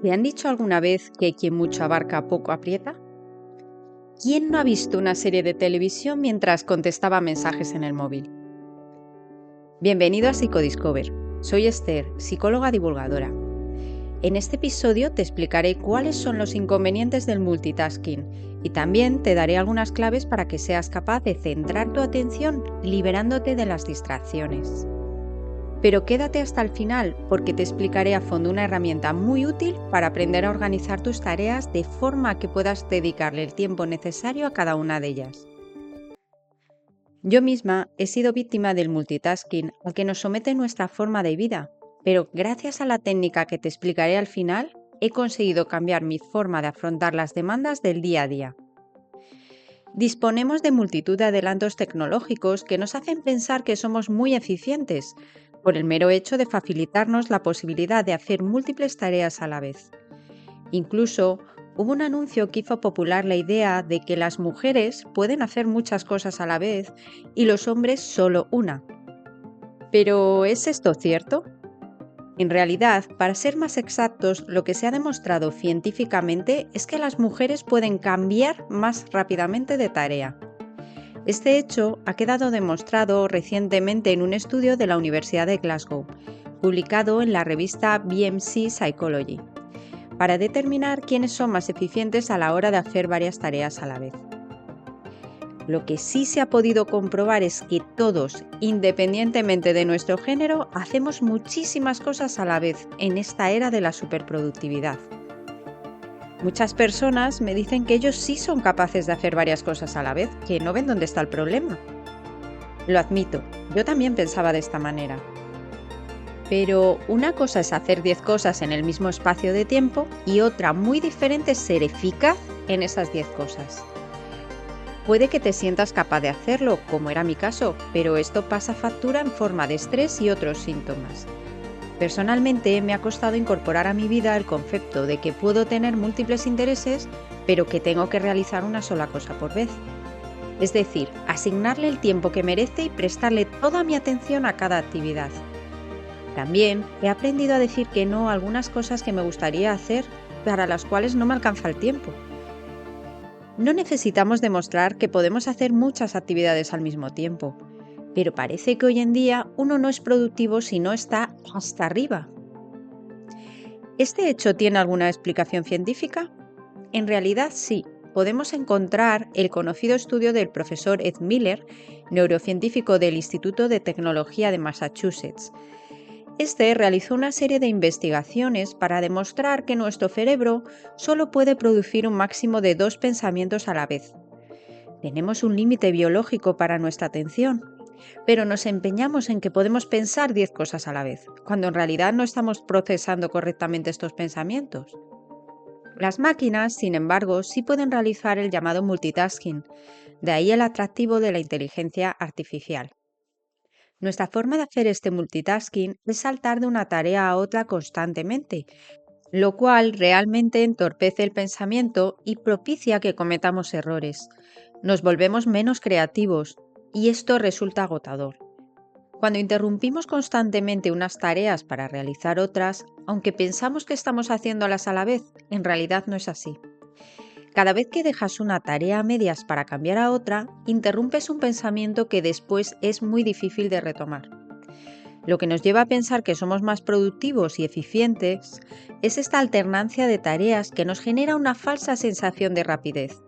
¿Te han dicho alguna vez que quien mucho abarca poco aprieta? ¿Quién no ha visto una serie de televisión mientras contestaba mensajes en el móvil? Bienvenido a Psicodiscover. Soy Esther, psicóloga divulgadora. En este episodio te explicaré cuáles son los inconvenientes del multitasking y también te daré algunas claves para que seas capaz de centrar tu atención liberándote de las distracciones. Pero quédate hasta el final porque te explicaré a fondo una herramienta muy útil para aprender a organizar tus tareas de forma que puedas dedicarle el tiempo necesario a cada una de ellas. Yo misma he sido víctima del multitasking al que nos somete nuestra forma de vida, pero gracias a la técnica que te explicaré al final, he conseguido cambiar mi forma de afrontar las demandas del día a día. Disponemos de multitud de adelantos tecnológicos que nos hacen pensar que somos muy eficientes, por el mero hecho de facilitarnos la posibilidad de hacer múltiples tareas a la vez. Incluso hubo un anuncio que hizo popular la idea de que las mujeres pueden hacer muchas cosas a la vez y los hombres solo una. ¿Pero es esto cierto? En realidad, para ser más exactos, lo que se ha demostrado científicamente es que las mujeres pueden cambiar más rápidamente de tarea. Este hecho ha quedado demostrado recientemente en un estudio de la Universidad de Glasgow, publicado en la revista BMC Psychology, para determinar quiénes son más eficientes a la hora de hacer varias tareas a la vez. Lo que sí se ha podido comprobar es que todos, independientemente de nuestro género, hacemos muchísimas cosas a la vez en esta era de la superproductividad. Muchas personas me dicen que ellos sí son capaces de hacer varias cosas a la vez, que no ven dónde está el problema. Lo admito, yo también pensaba de esta manera. Pero una cosa es hacer 10 cosas en el mismo espacio de tiempo y otra muy diferente es ser eficaz en esas 10 cosas. Puede que te sientas capaz de hacerlo, como era mi caso, pero esto pasa factura en forma de estrés y otros síntomas. Personalmente me ha costado incorporar a mi vida el concepto de que puedo tener múltiples intereses, pero que tengo que realizar una sola cosa por vez. Es decir, asignarle el tiempo que merece y prestarle toda mi atención a cada actividad. También he aprendido a decir que no a algunas cosas que me gustaría hacer, para las cuales no me alcanza el tiempo. No necesitamos demostrar que podemos hacer muchas actividades al mismo tiempo. Pero parece que hoy en día uno no es productivo si no está hasta arriba. ¿Este hecho tiene alguna explicación científica? En realidad sí. Podemos encontrar el conocido estudio del profesor Ed Miller, neurocientífico del Instituto de Tecnología de Massachusetts. Este realizó una serie de investigaciones para demostrar que nuestro cerebro solo puede producir un máximo de 2 pensamientos a la vez. Tenemos un límite biológico para nuestra atención, pero nos empeñamos en que podemos pensar 10 cosas a la vez, cuando en realidad no estamos procesando correctamente estos pensamientos. Las máquinas, sin embargo, sí pueden realizar el llamado multitasking, de ahí el atractivo de la inteligencia artificial. Nuestra forma de hacer este multitasking es saltar de una tarea a otra constantemente, lo cual realmente entorpece el pensamiento y propicia que cometamos errores. Nos volvemos menos creativos, y esto resulta agotador. Cuando interrumpimos constantemente unas tareas para realizar otras, aunque pensamos que estamos haciéndolas a la vez, en realidad no es así. Cada vez que dejas una tarea a medias para cambiar a otra, interrumpes un pensamiento que después es muy difícil de retomar. Lo que nos lleva a pensar que somos más productivos y eficientes es esta alternancia de tareas que nos genera una falsa sensación de rapidez.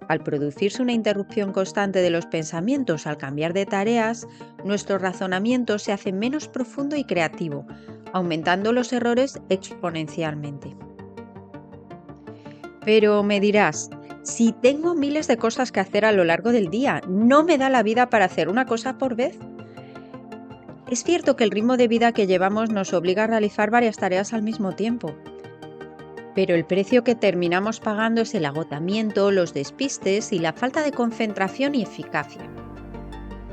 Al producirse una interrupción constante de los pensamientos al cambiar de tareas, nuestro razonamiento se hace menos profundo y creativo, aumentando los errores exponencialmente. Pero me dirás, si tengo miles de cosas que hacer a lo largo del día, ¿no me da la vida para hacer una cosa por vez? Es cierto que el ritmo de vida que llevamos nos obliga a realizar varias tareas al mismo tiempo. Pero el precio que terminamos pagando es el agotamiento, los despistes y la falta de concentración y eficacia.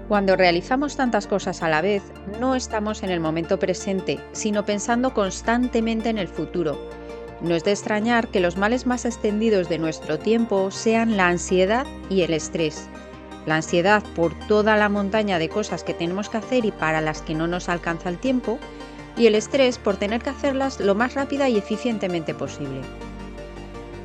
Cuando realizamos tantas cosas a la vez, no estamos en el momento presente, sino pensando constantemente en el futuro. No es de extrañar que los males más extendidos de nuestro tiempo sean la ansiedad y el estrés. La ansiedad por toda la montaña de cosas que tenemos que hacer y para las que no nos alcanza el tiempo, y el estrés por tener que hacerlas lo más rápida y eficientemente posible.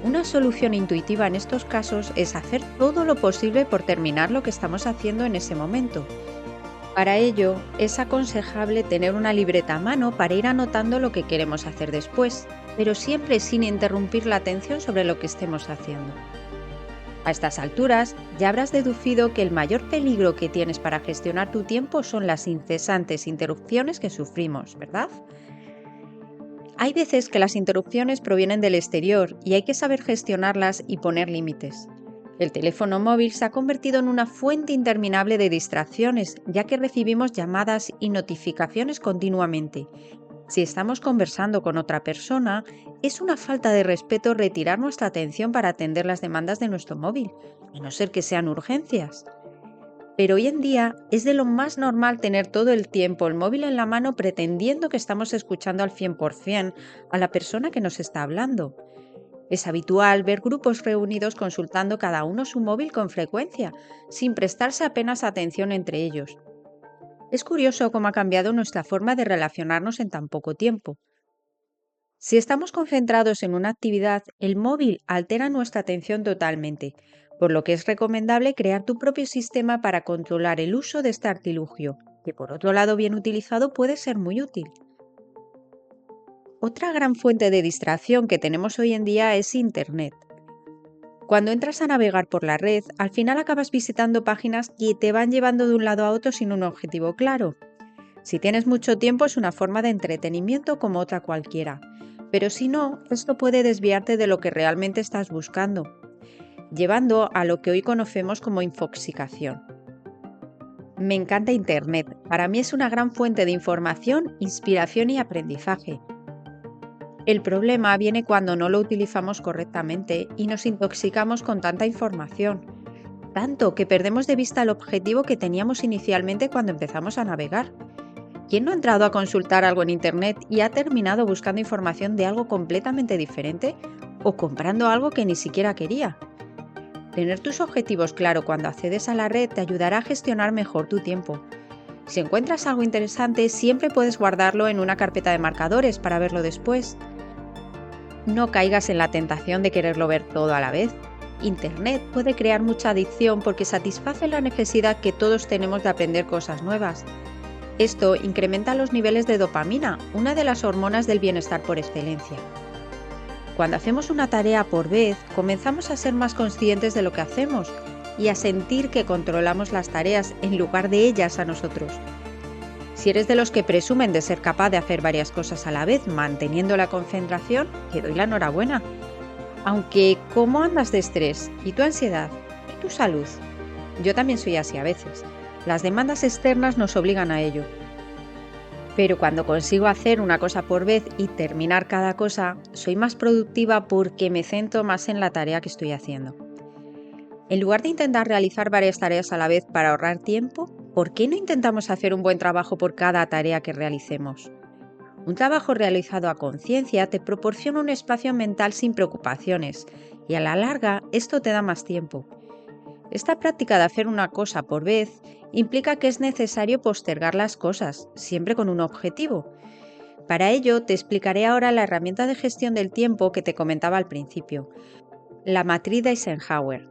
Una solución intuitiva en estos casos es hacer todo lo posible por terminar lo que estamos haciendo en ese momento. Para ello, es aconsejable tener una libreta a mano para ir anotando lo que queremos hacer después, pero siempre sin interrumpir la atención sobre lo que estemos haciendo. A estas alturas, ya habrás deducido que el mayor peligro que tienes para gestionar tu tiempo son las incesantes interrupciones que sufrimos, ¿verdad? Hay veces que las interrupciones provienen del exterior y hay que saber gestionarlas y poner límites. El teléfono móvil se ha convertido en una fuente interminable de distracciones, ya que recibimos llamadas y notificaciones continuamente. Si estamos conversando con otra persona, es una falta de respeto retirar nuestra atención para atender las demandas de nuestro móvil, a no ser que sean urgencias. Pero hoy en día es de lo más normal tener todo el tiempo el móvil en la mano pretendiendo que estamos escuchando al 100% a la persona que nos está hablando. Es habitual ver grupos reunidos consultando cada uno su móvil con frecuencia, sin prestarse apenas atención entre ellos. Es curioso cómo ha cambiado nuestra forma de relacionarnos en tan poco tiempo. Si estamos concentrados en una actividad, el móvil altera nuestra atención totalmente, por lo que es recomendable crear tu propio sistema para controlar el uso de este artilugio, que por otro lado bien utilizado puede ser muy útil. Otra gran fuente de distracción que tenemos hoy en día es Internet. Cuando entras a navegar por la red, al final acabas visitando páginas que te van llevando de un lado a otro sin un objetivo claro. Si tienes mucho tiempo es una forma de entretenimiento como otra cualquiera, pero si no, esto puede desviarte de lo que realmente estás buscando, llevando a lo que hoy conocemos como infoxicación. Me encanta Internet, para mí es una gran fuente de información, inspiración y aprendizaje. El problema viene cuando no lo utilizamos correctamente y nos intoxicamos con tanta información, tanto que perdemos de vista el objetivo que teníamos inicialmente cuando empezamos a navegar. ¿Quién no ha entrado a consultar algo en Internet y ha terminado buscando información de algo completamente diferente o comprando algo que ni siquiera quería? Tener tus objetivos claros cuando accedes a la red te ayudará a gestionar mejor tu tiempo. Si encuentras algo interesante, siempre puedes guardarlo en una carpeta de marcadores para verlo después. No caigas en la tentación de quererlo ver todo a la vez. Internet puede crear mucha adicción porque satisface la necesidad que todos tenemos de aprender cosas nuevas. Esto incrementa los niveles de dopamina, una de las hormonas del bienestar por excelencia. Cuando hacemos una tarea por vez, comenzamos a ser más conscientes de lo que hacemos y a sentir que controlamos las tareas en lugar de ellas a nosotros. Si eres de los que presumen de ser capaz de hacer varias cosas a la vez manteniendo la concentración, te doy la enhorabuena. Aunque, ¿cómo andas de estrés? ¿Y tu ansiedad? ¿Y tu salud? Yo también soy así a veces. Las demandas externas nos obligan a ello. Pero cuando consigo hacer una cosa por vez y terminar cada cosa, soy más productiva porque me centro más en la tarea que estoy haciendo. En lugar de intentar realizar varias tareas a la vez para ahorrar tiempo, ¿por qué no intentamos hacer un buen trabajo por cada tarea que realicemos? Un trabajo realizado a conciencia te proporciona un espacio mental sin preocupaciones y a la larga esto te da más tiempo. Esta práctica de hacer una cosa por vez implica que es necesario postergar las cosas, siempre con un objetivo. Para ello te explicaré ahora la herramienta de gestión del tiempo que te comentaba al principio, la matriz de Eisenhower.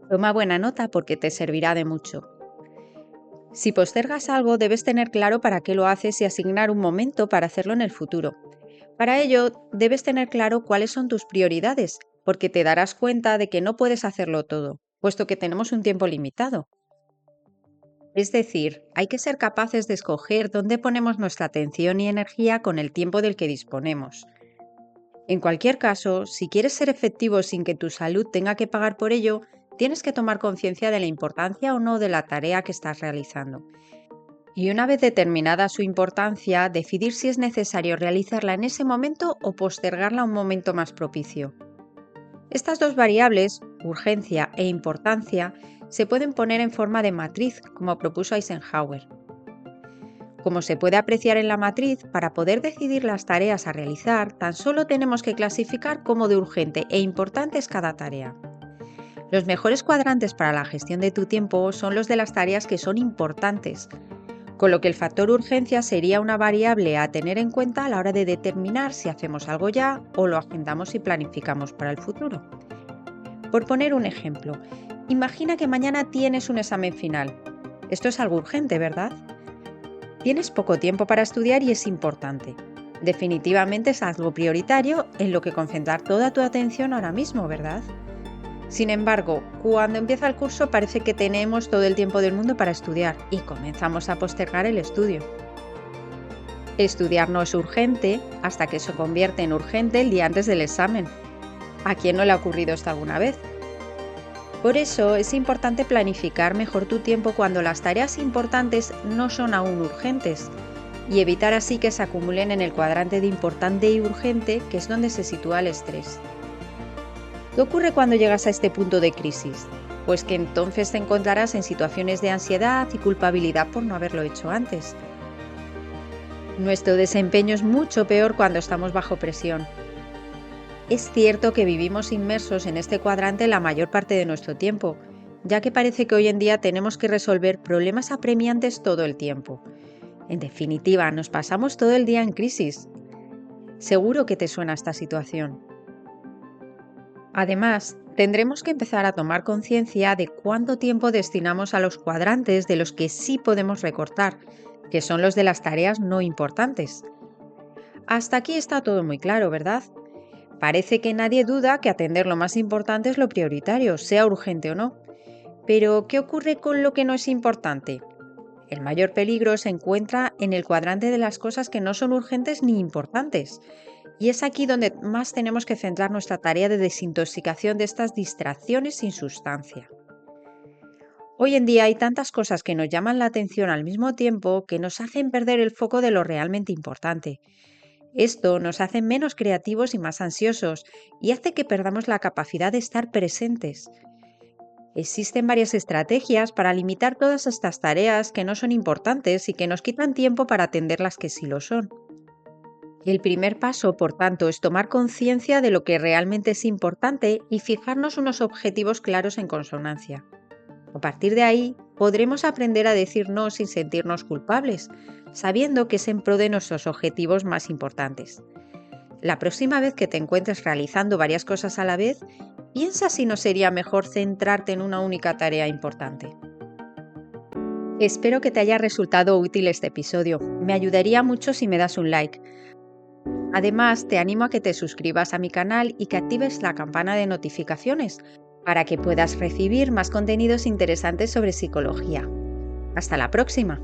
Toma buena nota porque te servirá de mucho. Si postergas algo, debes tener claro para qué lo haces y asignar un momento para hacerlo en el futuro. Para ello, debes tener claro cuáles son tus prioridades, porque te darás cuenta de que no puedes hacerlo todo, puesto que tenemos un tiempo limitado. Es decir, hay que ser capaces de escoger dónde ponemos nuestra atención y energía con el tiempo del que disponemos. En cualquier caso, si quieres ser efectivo sin que tu salud tenga que pagar por ello, tienes que tomar conciencia de la importancia o no de la tarea que estás realizando. Y una vez determinada su importancia, decidir si es necesario realizarla en ese momento o postergarla a un momento más propicio. Estas dos variables, urgencia e importancia, se pueden poner en forma de matriz, como propuso Eisenhower. Como se puede apreciar en la matriz, para poder decidir las tareas a realizar, tan solo tenemos que clasificar cómo de urgente e importante es cada tarea. Los mejores cuadrantes para la gestión de tu tiempo son los de las tareas que son importantes. con lo que el factor urgencia sería una variable a tener en cuenta a la hora de determinar si hacemos algo ya o lo agendamos y planificamos para el futuro. Por poner un ejemplo, imagina que mañana tienes un examen final. Esto es algo urgente, ¿verdad? Tienes poco tiempo para estudiar y es importante. Definitivamente es algo prioritario en lo que concentrar toda tu atención ahora mismo, ¿verdad? Sin embargo, cuando empieza el curso parece que tenemos todo el tiempo del mundo para estudiar y comenzamos a postergar el estudio. Estudiar no es urgente hasta que se convierte en urgente el día antes del examen. ¿A quién no le ha ocurrido esto alguna vez? Por eso es importante planificar mejor tu tiempo cuando las tareas importantes no son aún urgentes y evitar así que se acumulen en el cuadrante de importante y urgente, que es donde se sitúa el estrés. ¿Qué ocurre cuando llegas a este punto de crisis? Pues que entonces te encontrarás en situaciones de ansiedad y culpabilidad por no haberlo hecho antes. Nuestro desempeño es mucho peor cuando estamos bajo presión. Es cierto que vivimos inmersos en este cuadrante la mayor parte de nuestro tiempo, ya que parece que hoy en día tenemos que resolver problemas apremiantes todo el tiempo. En definitiva, nos pasamos todo el día en crisis. Seguro que te suena esta situación. Además, tendremos que empezar a tomar conciencia de cuánto tiempo destinamos a los cuadrantes de los que sí podemos recortar, que son los de las tareas no importantes. Hasta aquí está todo muy claro, ¿verdad? Parece que nadie duda que atender lo más importante es lo prioritario, sea urgente o no. Pero, ¿qué ocurre con lo que no es importante? El mayor peligro se encuentra en el cuadrante de las cosas que no son urgentes ni importantes. Y es aquí donde más tenemos que centrar nuestra tarea de desintoxicación de estas distracciones sin sustancia. Hoy en día hay tantas cosas que nos llaman la atención al mismo tiempo que nos hacen perder el foco de lo realmente importante. Esto nos hace menos creativos y más ansiosos y hace que perdamos la capacidad de estar presentes. Existen varias estrategias para limitar todas estas tareas que no son importantes y que nos quitan tiempo para atender las que sí lo son. El primer paso, por tanto, es tomar conciencia de lo que realmente es importante y fijarnos unos objetivos claros en consonancia. A partir de ahí, podremos aprender a decir no sin sentirnos culpables, sabiendo que es en pro de nuestros objetivos más importantes. La próxima vez que te encuentres realizando varias cosas a la vez, piensa si no sería mejor centrarte en una única tarea importante. Espero que te haya resultado útil este episodio. Me ayudaría mucho si me das un like. Además, te animo a que te suscribas a mi canal y que actives la campana de notificaciones para que puedas recibir más contenidos interesantes sobre psicología. Hasta la próxima.